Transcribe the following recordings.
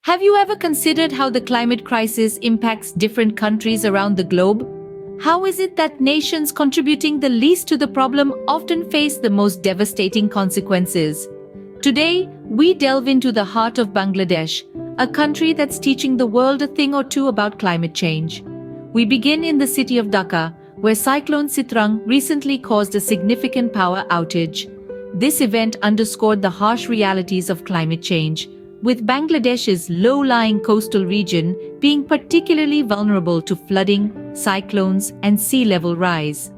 Have you ever considered how the climate crisis impacts different countries around the globe? How is it that nations contributing the least to the problem often face the most devastating consequences? Today, we delve into the heart of Bangladesh, a country that's teaching the world a thing or two about climate change. We begin in the city of Dhaka, where Cyclone Sitrang recently caused a significant power outage. This event underscored the harsh realities of climate change, with Bangladesh's low-lying coastal region being particularly vulnerable to flooding, cyclones, and sea level rise.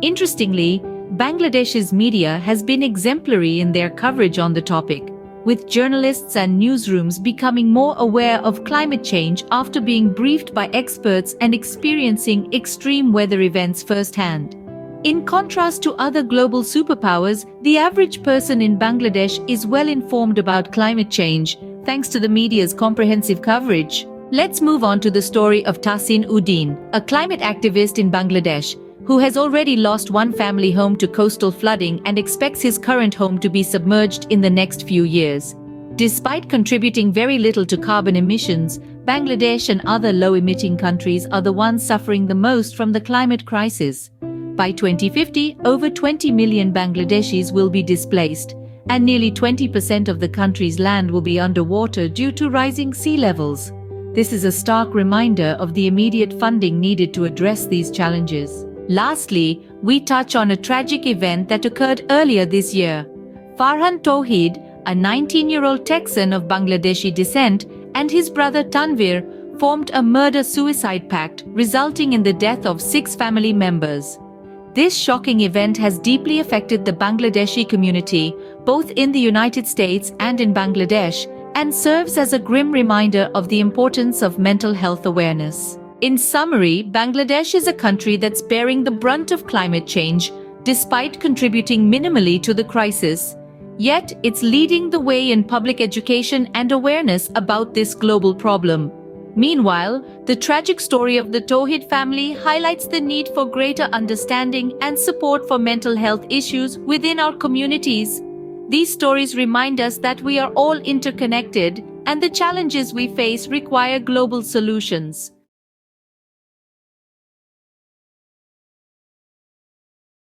Interestingly, Bangladesh's media has been exemplary in their coverage on the topic, with journalists and newsrooms becoming more aware of climate change after being briefed by experts and experiencing extreme weather events firsthand. In contrast to other global superpowers, the average person in Bangladesh is well informed about climate change, thanks to the media's comprehensive coverage. Let's move on to the story of Tahsin Uddin, a climate activist in Bangladesh, who has already lost one family home to coastal flooding and expects his current home to be submerged in the next few years. Despite contributing very little to carbon emissions, Bangladesh and other low-emitting countries are the ones suffering the most from the climate crisis. By 2050, over 20 million Bangladeshis will be displaced, and nearly 20% of the country's land will be underwater due to rising sea levels. This is a stark reminder of the immediate funding needed to address these challenges. Lastly, we touch on a tragic event that occurred earlier this year. Farhan Tauheed, a 19-year-old Texan of Bangladeshi descent, and his brother Tanvir formed a murder-suicide pact, resulting in the death of 6 family members. This shocking event has deeply affected the Bangladeshi community, both in the United States and in Bangladesh, and serves as a grim reminder of the importance of mental health awareness. In summary, Bangladesh is a country that's bearing the brunt of climate change, despite contributing minimally to the crisis. Yet, it's leading the way in public education and awareness about this global problem. Meanwhile, the tragic story of the Tauheed family highlights the need for greater understanding and support for mental health issues within our communities. These stories remind us that we are all interconnected, and the challenges we face require global solutions.